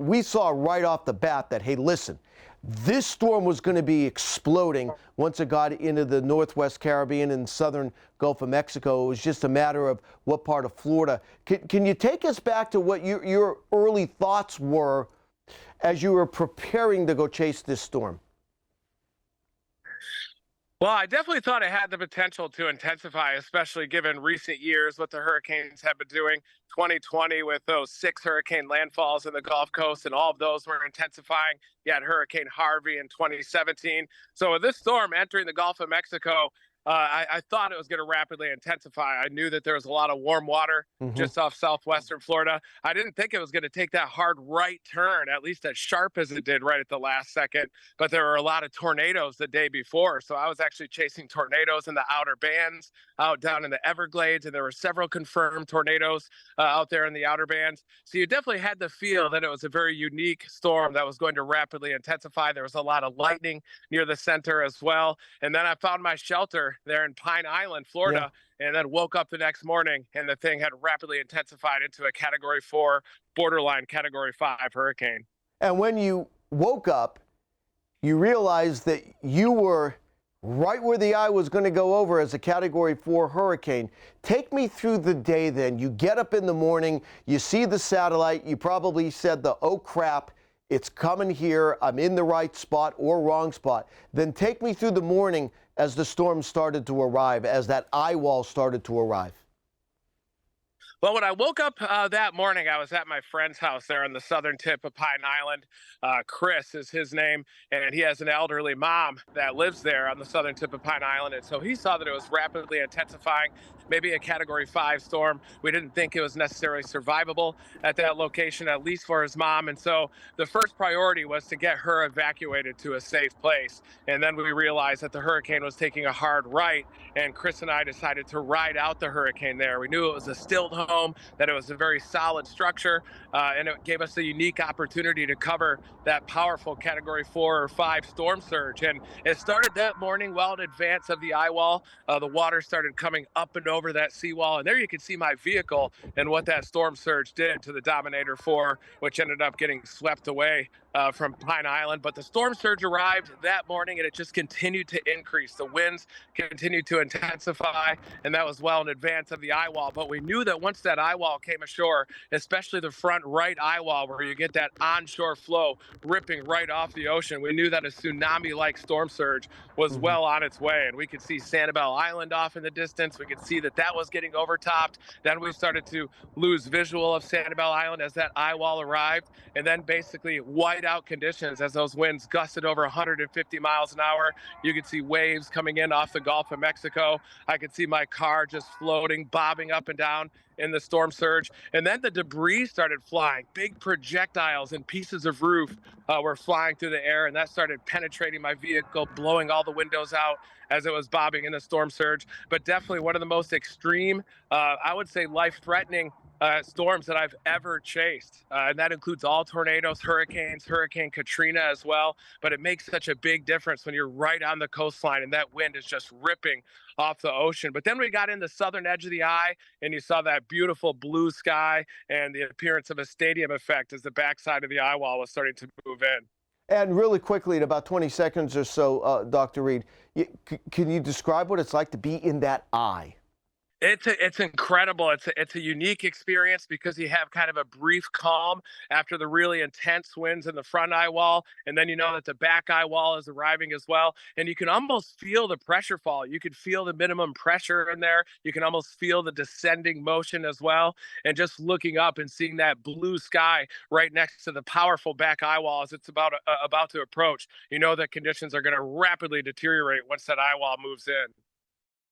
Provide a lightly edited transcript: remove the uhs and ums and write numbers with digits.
we saw right off the bat that, hey, listen, this storm was going to be exploding once it got into the Northwest Caribbean and southern Gulf of Mexico. It was just a matter of what part of Florida. Can you take us back to what your early thoughts were as you were preparing to go chase this storm? Well, I definitely thought it had the potential to intensify, especially given recent years, what the hurricanes have been doing. 2020 with those 6 hurricane landfalls in the Gulf Coast, and all of those were intensifying. You had Hurricane Harvey in 2017. So with this storm entering the Gulf of Mexico, I thought it was going to rapidly intensify. I knew that there was a lot of warm water Hmm. just off southwestern Florida. I didn't think it was going to take that hard right turn, at least as sharp as it did right at the last second. But there were a lot of tornadoes the day before. So I was actually chasing tornadoes in the outer bands out down in the Everglades. And there were several confirmed tornadoes out there in the outer bands. So you definitely had the feel that it was a very unique storm that was going to rapidly intensify. There was a lot of lightning near the center as well. And then I found my shelter there in Pine Island, Yeah. Florida, and then woke up the next morning and the thing had rapidly intensified into a Category 4, borderline Category 5 hurricane. And when you woke up, you realized that you were right where the eye was going to go over as a Category 4 hurricane. Take me through the day then. You get up in the morning, you see the satellite, you probably said oh crap, it's coming here, I'm in the right spot or wrong spot. Then take me through the morning as the storm started to arrive, as that eye wall started to arrive. Well, when I woke up that morning, I was at my friend's house there on the southern tip of Pine Island. Chris is his name, and he has an elderly mom that lives there on the southern tip of Pine Island. And so he saw that it was rapidly intensifying, maybe a Category 5 storm. We didn't think it was necessarily survivable at that location, at least for his mom. And so the first priority was to get her evacuated to a safe place. And then we realized that the hurricane was taking a hard right, and Chris and I decided to ride out the hurricane there. We knew it was a stilled home, that it was a very solid structure, and it gave us a unique opportunity to cover that powerful Category 4 or 5 storm surge. And it started that morning well in advance of the eye wall. The water started coming up and over that seawall, and there you can see my vehicle and what that storm surge did to the Dominator 4, which ended up getting swept away from Pine Island. But the storm surge arrived that morning, and it just continued to increase. The winds continued to intensify, and that was well in advance of the eye wall. But we knew that once that eye wall came ashore, especially the front right eye wall where you get that onshore flow ripping right off the ocean, we knew that a tsunami-like storm surge was well on its way. And we could see Sanibel Island off in the distance. We could see that that was getting overtopped. Then we started to lose visual of Sanibel Island as that eye wall arrived. And then basically whiteout conditions as those winds gusted over 150 miles an hour. You could see waves coming in off the Gulf of Mexico. I could see my car just floating, bobbing up and down in the storm surge. And then the debris started flying. Big projectiles and pieces of roof were flying through the air, and that started penetrating my vehicle, blowing all the windows out as it was bobbing in the storm surge. But definitely one of the most extreme, I would say life-threatening storms that I've ever chased. And that includes all tornadoes, hurricanes, Hurricane Katrina as well. But it makes such a big difference when you're right on the coastline and that wind is just ripping off the ocean. But then we got in the southern edge of the eye, and you saw that beautiful blue sky and the appearance of a stadium effect as the backside of the eye wall was starting to move in. And really quickly, in about 20 seconds or so, Dr. Reed, can you describe what it's like to be in that eye? It's incredible. It's a unique experience because you have kind of a brief calm after the really intense winds in the front eye wall, and then you know that the back eye wall is arriving as well, and you can almost feel the pressure fall. You can feel the minimum pressure in there. You can almost feel the descending motion as well, and just looking up and seeing that blue sky right next to the powerful back eye wall as it's about to approach, you know that conditions are going to rapidly deteriorate once that eye wall moves in.